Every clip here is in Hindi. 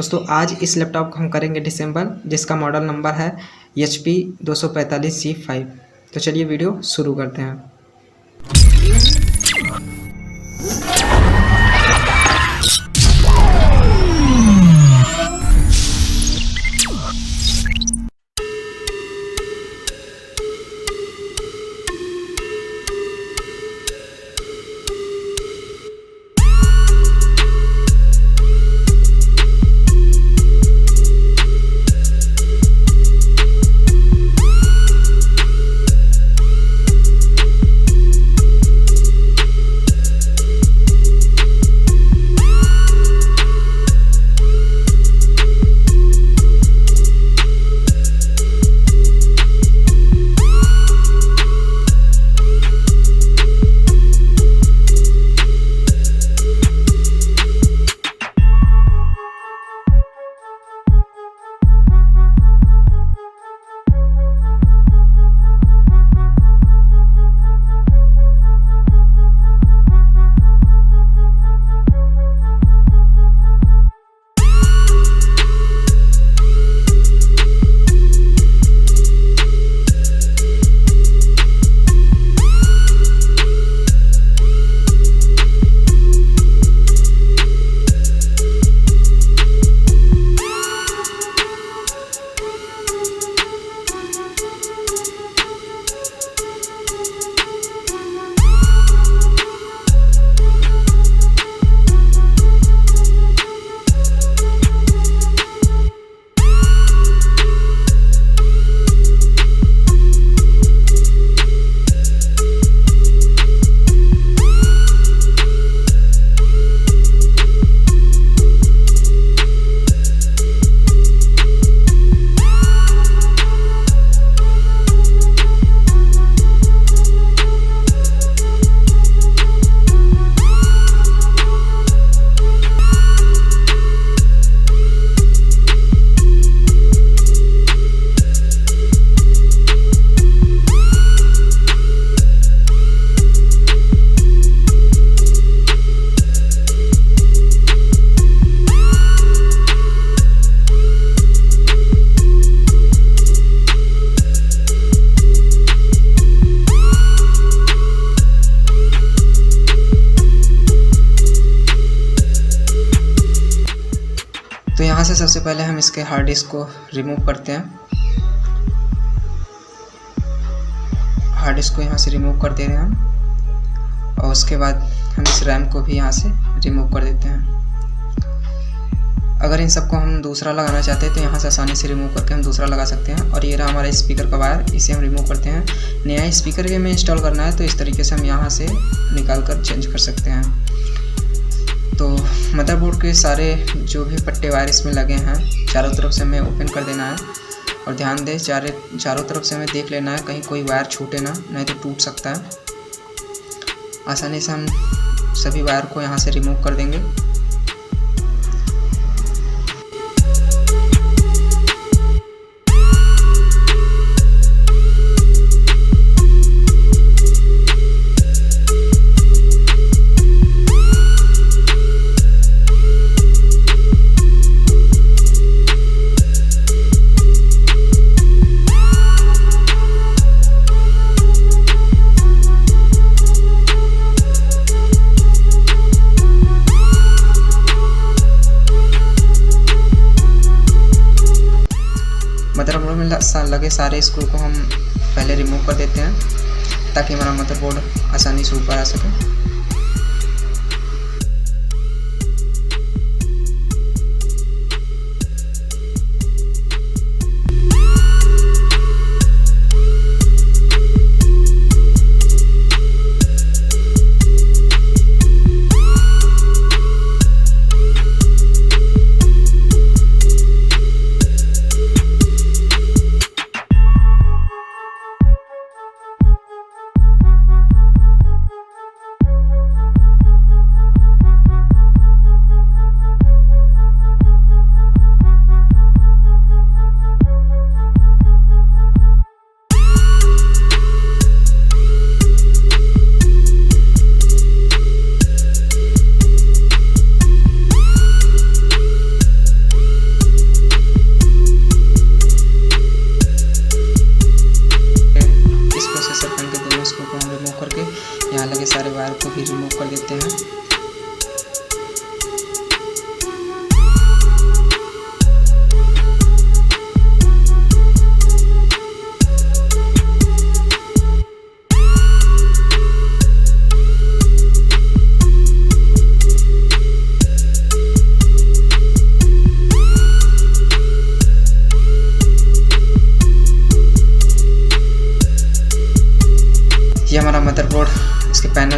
दोस्तों आज इस लैपटॉप को हम करेंगे डिसेंबल, जिसका मॉडल नंबर है HP 245G5। तो चलिए वीडियो शुरू करते हैं। तो यहाँ से सबसे पहले हम इसके हार्ड डिस्क को रिमूव करते हैं। हार्ड डिस्क को यहाँ से रिमूव कर दे रहे हैं हम, और उसके बाद हम इस रैम को भी यहाँ से रिमूव कर देते हैं। अगर इन सबको हम दूसरा लगाना चाहते हैं तो यहाँ से आसानी से रिमूव करके हम दूसरा लगा सकते हैं। और ये रहा हमारा स्पीकर का वायर, इसे हम रिमूव करते हैं। नया स्पीकर ये में इंस्टॉल करना है तो इस तरीके से हम यहाँ से निकाल कर चेंज कर सकते हैं। तो मदरबोर्ड के सारे जो भी पट्टे वायर इसमें लगे हैं चारों तरफ से हमें ओपन कर देना है। और ध्यान दें चारों तरफ से हमें देख लेना है कहीं कोई वायर छूटे ना, नहीं तो टूट सकता है। आसानी से हम सभी वायर को यहाँ से रिमूव कर देंगे। मदरबोर्ड में लगे सारे स्क्रू को हम पहले रिमूव कर देते हैं ताकि हमारा मदरबोर्ड आसानी से ऊपर आ सके।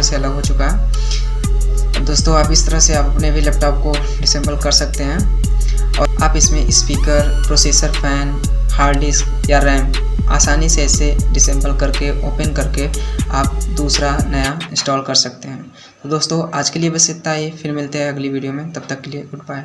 से अलग हो चुका है। दोस्तों आप इस तरह से आप अपने भी लैपटॉप को डिसेंबल कर सकते हैं और आप इसमें speaker, processor, fan, hard disk या रैम आसानी से ऐसे डिसेंबल करके ओपन करके आप दूसरा नया इंस्टॉल कर सकते हैं। तो दोस्तों आज के लिए बस इतना ही, फिर मिलते हैं अगली वीडियो में, तब तक के लिए गुड बाय।